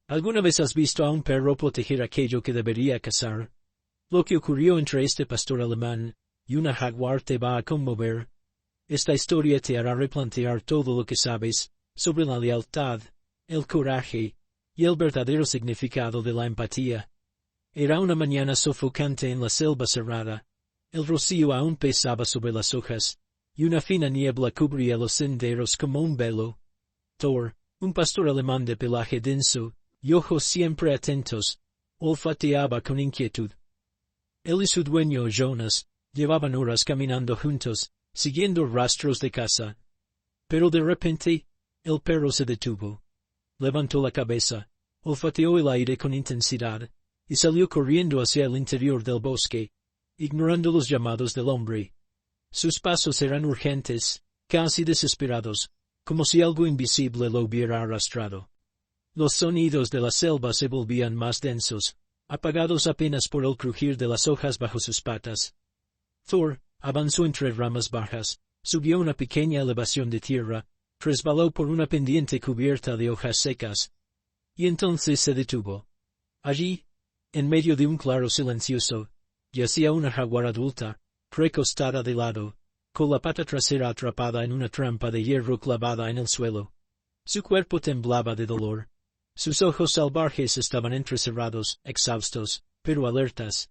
¿Alguna vez has visto a un perro proteger aquello que debería cazar? Lo que ocurrió entre este pastor alemán y una jaguar te va a conmover. Esta historia te hará replantear todo lo que sabes sobre la lealtad, el coraje y el verdadero significado de la empatía. Era una mañana sofocante en la selva cerrada. El rocío aún pesaba sobre las hojas, y una fina niebla cubría los senderos como un velo. Thor, un pastor alemán de pelaje denso y ojos siempre atentos, olfateaba con inquietud. Él y su dueño, Jonas, llevaban horas caminando juntos, siguiendo rastros de caza. Pero de repente, el perro se detuvo. Levantó la cabeza, olfateó el aire con intensidad, y salió corriendo hacia el interior del bosque, ignorando los llamados del hombre. Sus pasos eran urgentes, casi desesperados, como si algo invisible lo hubiera arrastrado. Los sonidos de la selva se volvían más densos, apagados apenas por el crujir de las hojas bajo sus patas. Thor avanzó entre ramas bajas, subió una pequeña elevación de tierra, resbaló por una pendiente cubierta de hojas secas, y entonces se detuvo. Allí, en medio de un claro silencioso, yacía una jaguar adulta, recostada de lado, con la pata trasera atrapada en una trampa de hierro clavada en el suelo. Su cuerpo temblaba de dolor. Sus ojos salvajes estaban entrecerrados, exhaustos, pero alertas.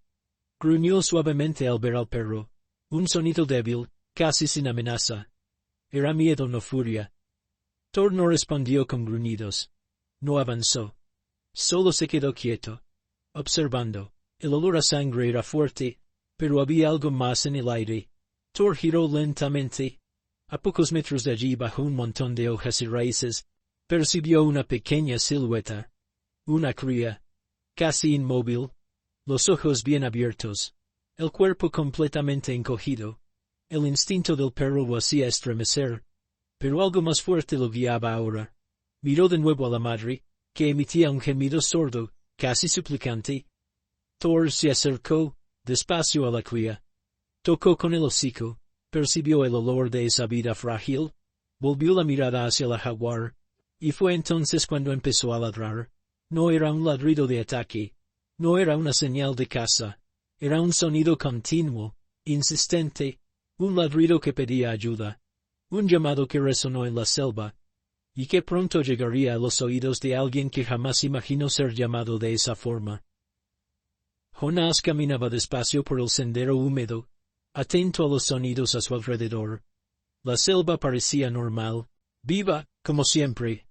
Gruñó suavemente al ver al perro. Un sonido débil, casi sin amenaza. Era miedo, no furia. Thor no respondió con gruñidos. No avanzó. Solo se quedó quieto, observando. El olor a sangre era fuerte, pero había algo más en el aire. Thor giró lentamente. A pocos metros de allí, bajo un montón de hojas y raíces, percibió una pequeña silueta. Una cría. Casi inmóvil. Los ojos bien abiertos. El cuerpo completamente encogido. El instinto del perro lo hacía estremecer. Pero algo más fuerte lo guiaba ahora. Miró de nuevo a la madre, que emitía un gemido sordo, casi suplicante. Thor se acercó, despacio a la cría. Tocó con el hocico, percibió el olor de esa vida frágil, volvió la mirada hacia la jaguar, y fue entonces cuando empezó a ladrar. No era un ladrido de ataque, no era una señal de caza, era un sonido continuo, insistente, un ladrido que pedía ayuda, un llamado que resonó en la selva, y que pronto llegaría a los oídos de alguien que jamás imaginó ser llamado de esa forma. Jonas caminaba despacio por el sendero húmedo, atento a los sonidos a su alrededor. La selva parecía normal, viva, como siempre,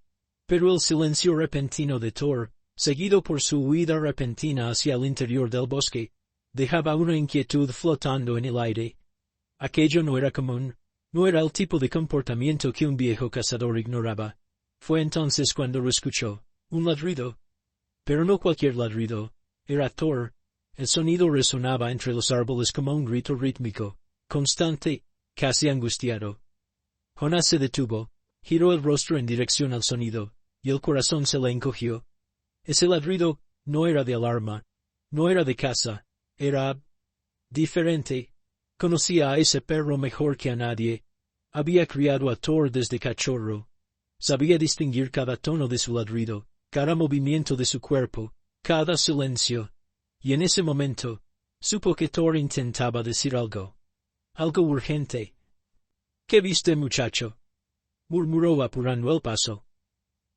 pero el silencio repentino de Thor, seguido por su huida repentina hacia el interior del bosque, dejaba una inquietud flotando en el aire. Aquello no era común, no era el tipo de comportamiento que un viejo cazador ignoraba. Fue entonces cuando lo escuchó, un ladrido. Pero no cualquier ladrido, era Thor. El sonido resonaba entre los árboles como un grito rítmico, constante, casi angustiado. Jonas se detuvo, giró el rostro en dirección al sonido, y el corazón se le encogió. Ese ladrido no era de alarma, no era de caza, era diferente. Conocía a ese perro mejor que a nadie. Había criado a Thor desde cachorro. Sabía distinguir cada tono de su ladrido, cada movimiento de su cuerpo, cada silencio. Y en ese momento, supo que Thor intentaba decir algo. Algo urgente. —¿Qué viste, muchacho? —murmuró apurando el paso.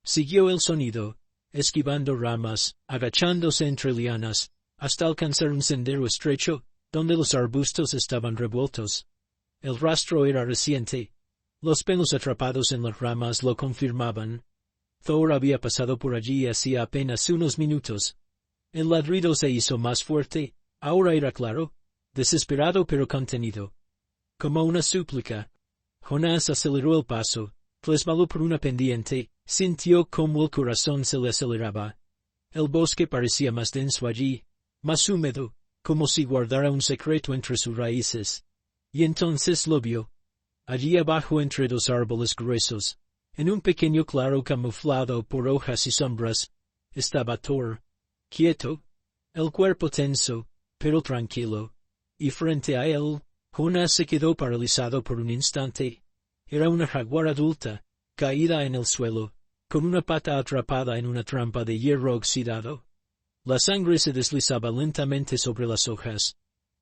Siguió el sonido, esquivando ramas, agachándose entre lianas, hasta alcanzar un sendero estrecho, donde los arbustos estaban revueltos. El rastro era reciente. Los pelos atrapados en las ramas lo confirmaban. Thor había pasado por allí hacía apenas unos minutos. El ladrido se hizo más fuerte, ahora era claro, desesperado pero contenido. Como una súplica. Jonas aceleró el paso, resbaló por una pendiente, sintió cómo el corazón se le aceleraba. El bosque parecía más denso allí, más húmedo, como si guardara un secreto entre sus raíces. Y entonces lo vio. Allí abajo entre dos árboles gruesos, en un pequeño claro camuflado por hojas y sombras, estaba Thor. Quieto, el cuerpo tenso, pero tranquilo, y frente a él, Jonas se quedó paralizado por un instante. Era una jaguar adulta, caída en el suelo, con una pata atrapada en una trampa de hierro oxidado. La sangre se deslizaba lentamente sobre las hojas.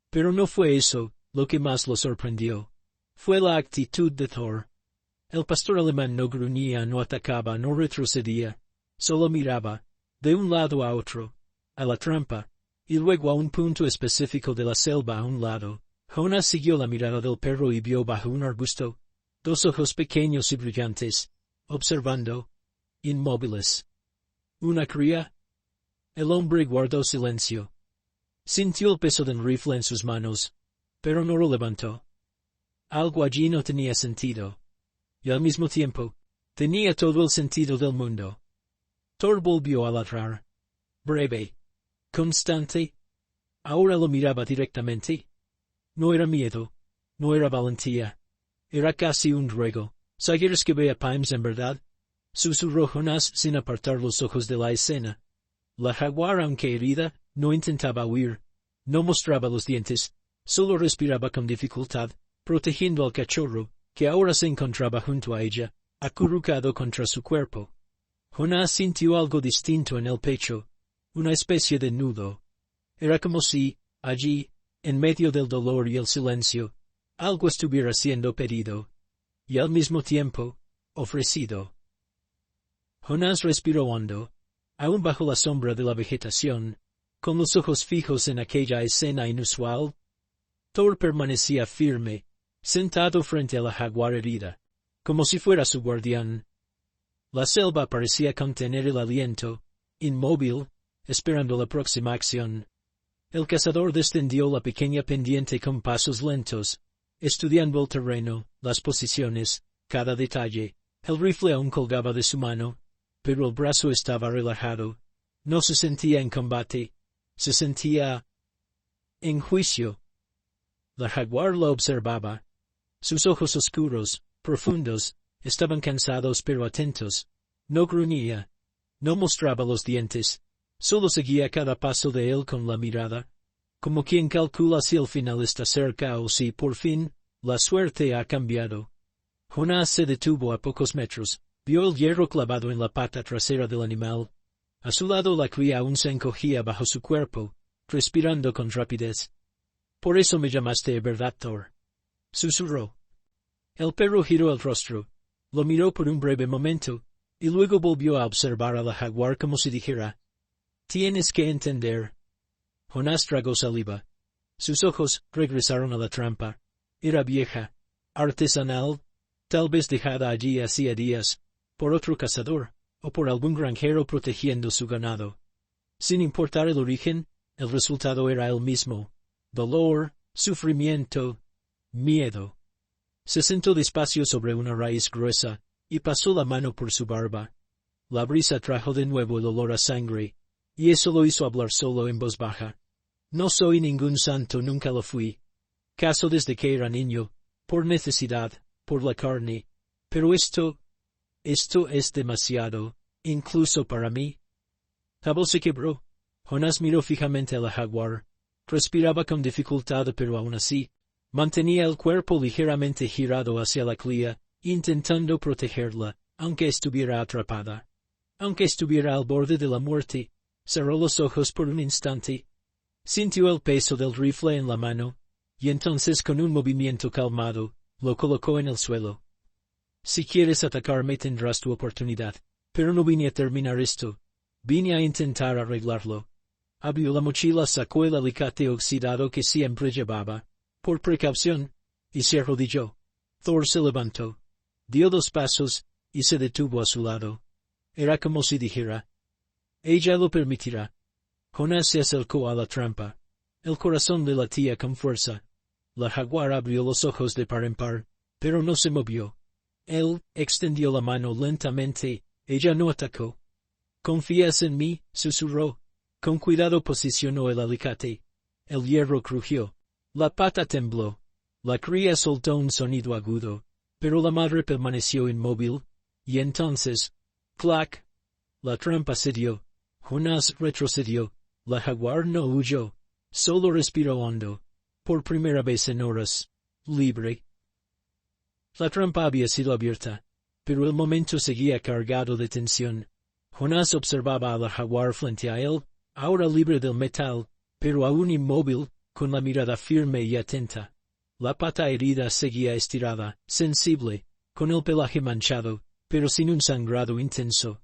Pero no fue eso lo que más lo sorprendió. Fue la actitud de Thor. El pastor alemán no gruñía, no atacaba, no retrocedía. Solo miraba, de un lado a otro, a la trampa, y luego a un punto específico de la selva a un lado. Jonas siguió la mirada del perro y vio bajo un arbusto dos ojos pequeños y brillantes, observando, inmóviles. ¿Una cría? El hombre guardó silencio. Sintió el peso del rifle en sus manos, pero no lo levantó. Algo allí no tenía sentido. Y al mismo tiempo, tenía todo el sentido del mundo. Thor volvió a ladrar. Breve. Constante. Ahora lo miraba directamente. No era miedo. No era valentía. Era casi un ruego. ¿Sabes que vea Pimes en verdad? Susurró Jonas sin apartar los ojos de la escena. La jaguar, aunque herida, no intentaba huir. No mostraba los dientes. Solo respiraba con dificultad, protegiendo al cachorro, que ahora se encontraba junto a ella, acurrucado contra su cuerpo. Jonas sintió algo distinto en el pecho, una especie de nudo. Era como si, allí, en medio del dolor y el silencio, algo estuviera siendo pedido, y al mismo tiempo, ofrecido. Jonas respiró hondo, aún bajo la sombra de la vegetación, con los ojos fijos en aquella escena inusual. Thor permanecía firme, sentado frente a la jaguar herida, como si fuera su guardián. La selva parecía contener el aliento, inmóvil, esperando la próxima acción. El cazador descendió la pequeña pendiente con pasos lentos, estudiando el terreno, las posiciones, cada detalle. El rifle aún colgaba de su mano, pero el brazo estaba relajado. No se sentía en combate, se sentía en juicio. La jaguar lo observaba. Sus ojos oscuros, profundos, estaban cansados pero atentos. No gruñía. No mostraba los dientes. Solo seguía cada paso de él con la mirada, como quien calcula si el final está cerca o si, por fin, la suerte ha cambiado. Jonas se detuvo a pocos metros, vio el hierro clavado en la pata trasera del animal. A su lado la cría aún se encogía bajo su cuerpo, respirando con rapidez. «Por eso me llamaste, ¿verdad, Thor?», susurró. El perro giró el rostro, lo miró por un breve momento, y luego volvió a observar a la jaguar como si dijera, «Tienes que entender». Jonas tragó saliva. Sus ojos regresaron a la trampa. Era vieja, artesanal, tal vez dejada allí hacía días, por otro cazador, o por algún granjero protegiendo su ganado. Sin importar el origen, el resultado era el mismo: dolor, sufrimiento, miedo. Se sentó despacio sobre una raíz gruesa, y pasó la mano por su barba. La brisa trajo de nuevo el olor a sangre, y eso lo hizo hablar solo en voz baja. «No soy ningún santo, nunca lo fui. Cazo desde que era niño, por necesidad, por la carne. Pero esto es demasiado, incluso para mí». La voz se quebró. Jonas miró fijamente a la jaguar. Respiraba con dificultad, pero aún así, mantenía el cuerpo ligeramente girado hacia la cría, intentando protegerla, aunque estuviera atrapada. Aunque estuviera al borde de la muerte. Cerró los ojos por un instante. Sintió el peso del rifle en la mano, y entonces con un movimiento calmado, lo colocó en el suelo. «Si quieres atacarme tendrás tu oportunidad, pero no vine a terminar esto. Vine a intentar arreglarlo». Abrió la mochila, sacó el alicate oxidado que siempre llevaba, por precaución, y se arrodilló. Thor se levantó, dio 2 pasos, y se detuvo a su lado. Era como si dijera, «Ella lo permitirá». Jonas se acercó a la trampa. El corazón le latía con fuerza. La jaguar abrió los ojos de par en par, pero no se movió. Él extendió la mano lentamente. Ella no atacó. «¿Confías en mí?», susurró. Con cuidado posicionó el alicate. El hierro crujió. La pata tembló. La cría soltó un sonido agudo, pero la madre permaneció inmóvil. Y entonces, ¡clac! La trampa cedió. Jonas retrocedió. La jaguar no huyó. Solo respiró hondo. Por primera vez en horas. Libre. La trampa había sido abierta. pero el momento seguía cargado de tensión. Jonás observaba al jaguar frente a él, ahora libre del metal, pero aún inmóvil, con la mirada firme y atenta. La pata herida seguía estirada, sensible, con el pelaje manchado, pero sin un sangrado intenso.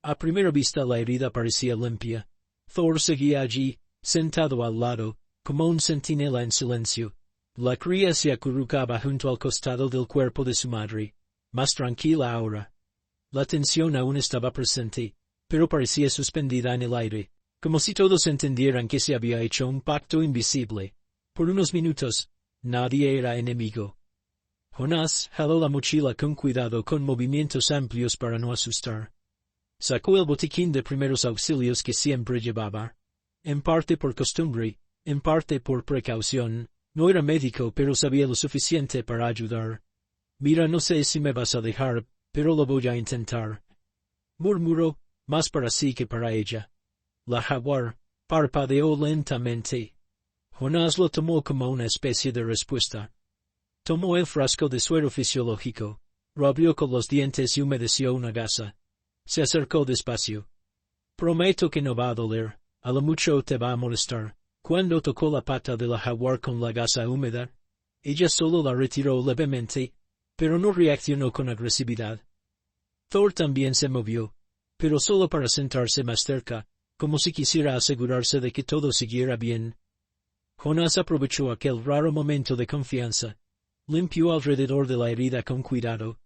A primera vista la herida parecía limpia. Thor seguía allí, sentado al lado, como un centinela en silencio. La cría se acurrucaba junto al costado del cuerpo de su madre, más tranquila ahora. La tensión aún estaba presente, pero parecía suspendida en el aire, como si todos entendieran que se había hecho un pacto invisible. Por unos minutos, nadie era enemigo. Jonás jaló la mochila con cuidado con movimientos amplios para no asustar. Sacó el botiquín de primeros auxilios que siempre llevaba. En parte por costumbre, en parte por precaución. No era médico, pero sabía lo suficiente para ayudar. Mira, no sé si me vas a dejar, pero lo voy a intentar. Murmuró, más para sí que para ella. La jaguar parpadeó lentamente. Jonás lo tomó como una especie de respuesta. Tomó el frasco de suero fisiológico, lo abrió con los dientes y humedeció una gasa. Se acercó despacio. Prometo que no va a doler, a lo mucho te va a molestar. Cuando tocó la pata de la jaguar con la gasa húmeda, ella solo la retiró levemente, pero no reaccionó con agresividad. Thor también se movió, pero solo para sentarse más cerca, como si quisiera asegurarse de que todo siguiera bien. Jonás aprovechó aquel raro momento de confianza. Limpió alrededor de la herida con cuidado.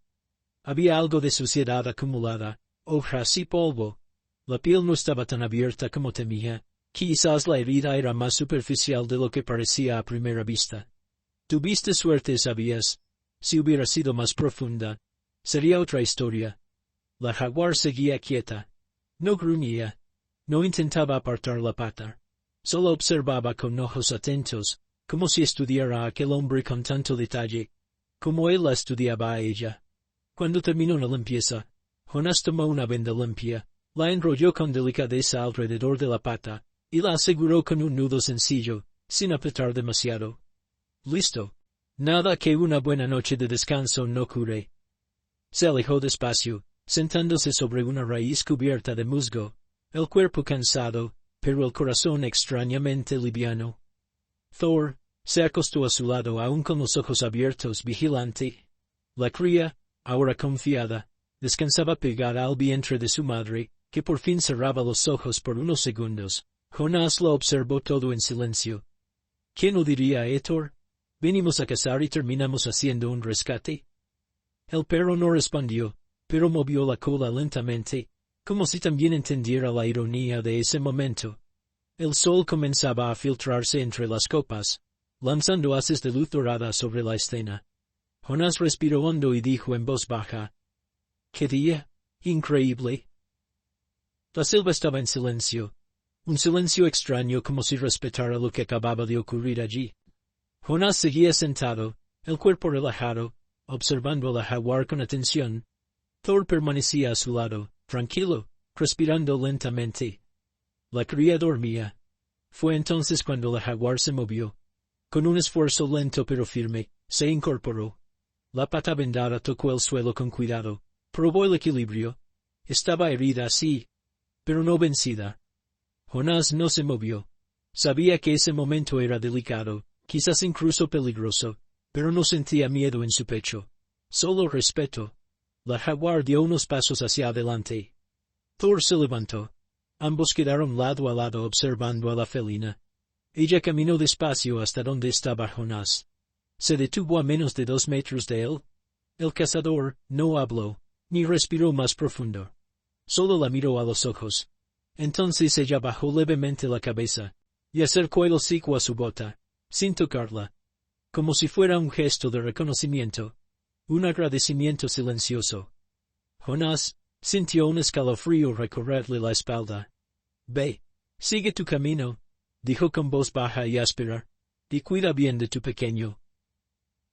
Había algo de suciedad acumulada, hojas y polvo. La piel no estaba tan abierta como temía. Quizás la herida era más superficial de lo que parecía a primera vista. Tuviste suerte, sabías. Si hubiera sido más profunda, sería otra historia. La jaguar seguía quieta. No gruñía. No intentaba apartar la pata. Solo observaba con ojos atentos, como si estudiara a aquel hombre con tanto detalle, como él la estudiaba a ella. Cuando terminó la limpieza, Jonás tomó una venda limpia, la enrolló con delicadeza alrededor de la pata, y la aseguró con un nudo sencillo, sin apretar demasiado. Listo. Nada que una buena noche de descanso no cure. Se alejó despacio, sentándose sobre una raíz cubierta de musgo, el cuerpo cansado, pero el corazón extrañamente liviano. Thor se acostó a su lado aún con los ojos abiertos, vigilante. La cría, ahora confiada, descansaba pegada al vientre de su madre, que por fin cerraba los ojos por unos segundos. Jonás lo observó todo en silencio. ¿Quién lo diría, Thor? ¿Venimos a cazar y terminamos haciendo un rescate? El perro no respondió, pero movió la cola lentamente, como si también entendiera la ironía de ese momento. El sol comenzaba a filtrarse entre las copas, lanzando haces de luz dorada sobre la escena. Jonás respiró hondo y dijo en voz baja: —¿Qué día? Increíble. La selva estaba en silencio. Un silencio extraño, como si respetara lo que acababa de ocurrir allí. Jonás seguía sentado, el cuerpo relajado, observando a la jaguar con atención. Thor permanecía a su lado, tranquilo, respirando lentamente. La cría dormía. Fue entonces cuando la jaguar se movió. Con un esfuerzo lento pero firme, se incorporó. La pata vendada tocó el suelo con cuidado, probó el equilibrio. Estaba herida, sí, pero no vencida. Jonás no se movió. Sabía que ese momento era delicado, quizás incluso peligroso, pero no sentía miedo en su pecho. Solo respeto. La jaguar dio unos pasos hacia adelante. Thor se levantó. Ambos quedaron lado a lado observando a la felina. Ella caminó despacio hasta donde estaba Jonás. Se detuvo a menos de 2 metros de él. El cazador no habló, ni respiró más profundo. Solo la miró a los ojos. Entonces ella bajó levemente la cabeza, y acercó el hocico a su bota, sin tocarla, como si fuera un gesto de reconocimiento, un agradecimiento silencioso. Jonás sintió un escalofrío recorrerle la espalda. —Ve, sigue tu camino —dijo con voz baja y áspera—, y cuida bien de tu pequeño.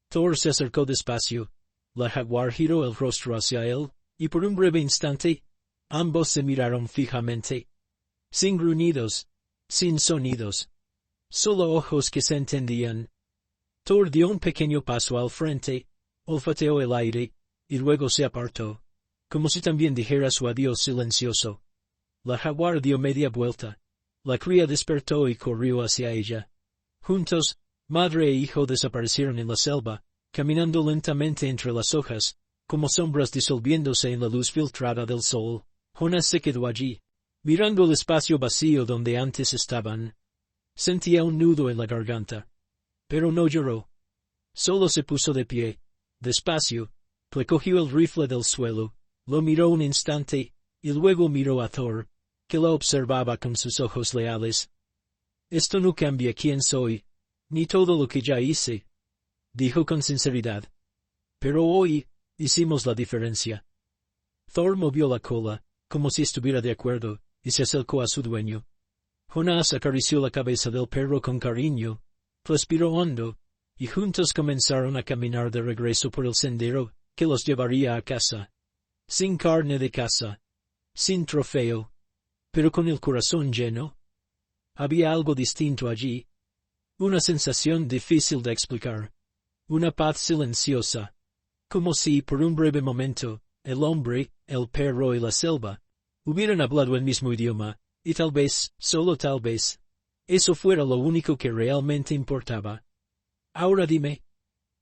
Thor se acercó despacio. La jaguar giró el rostro hacia él, y por un breve instante, ambos se miraron fijamente. Sin gruñidos, sin sonidos. Solo ojos que se entendían. Thor dio un pequeño paso al frente, olfateó el aire, y luego se apartó, como si también dijera su adiós silencioso. La jaguar dio media vuelta. La cría despertó y corrió hacia ella. Juntos, madre e hijo desaparecieron en la selva, caminando lentamente entre las hojas, como sombras disolviéndose en la luz filtrada del sol. Jonás se quedó allí, mirando el espacio vacío donde antes estaban. Sentía un nudo en la garganta. Pero no lloró. Solo se puso de pie, despacio, recogió el rifle del suelo, lo miró un instante, y luego miró a Thor, que la observaba con sus ojos leales. «Esto no cambia quién soy, ni todo lo que ya hice», dijo con sinceridad. «Pero hoy hicimos la diferencia». Thor movió la cola, como si estuviera de acuerdo, y se acercó a su dueño. Jonás acarició la cabeza del perro con cariño, respiró hondo, y juntos comenzaron a caminar de regreso por el sendero que los llevaría a casa. Sin carne de caza, sin trofeo, pero con el corazón lleno. Había algo distinto allí. Una sensación difícil de explicar. Una paz silenciosa. Como si, por un breve momento, el hombre, el perro y la selva hubieran hablado el mismo idioma, y tal vez, solo tal vez, eso fuera lo único que realmente importaba. Ahora dime,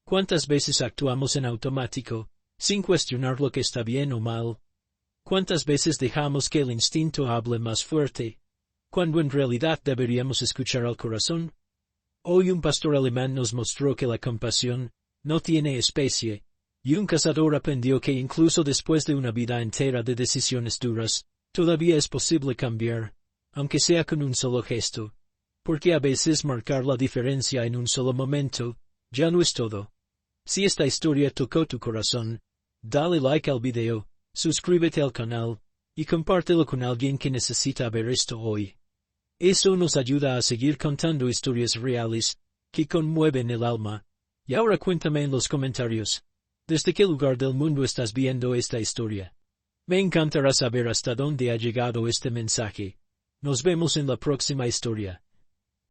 ¿cuántas veces actuamos en automático, sin cuestionar lo que está bien o mal? ¿Cuántas veces dejamos que el instinto hable más fuerte, cuando en realidad deberíamos escuchar al corazón? Hoy un pastor alemán nos mostró que la compasión no tiene especie, y un cazador aprendió que incluso después de una vida entera de decisiones duras, todavía es posible cambiar, aunque sea con un solo gesto, porque a veces marcar la diferencia en un solo momento ya no es todo. Si esta historia tocó tu corazón, dale like al video, suscríbete al canal, y compártelo con alguien que necesita ver esto hoy. Eso nos ayuda a seguir contando historias reales, que conmueven el alma. Y ahora cuéntame en los comentarios, ¿desde qué lugar del mundo estás viendo esta historia? Me encantará saber hasta dónde ha llegado este mensaje. Nos vemos en la próxima historia.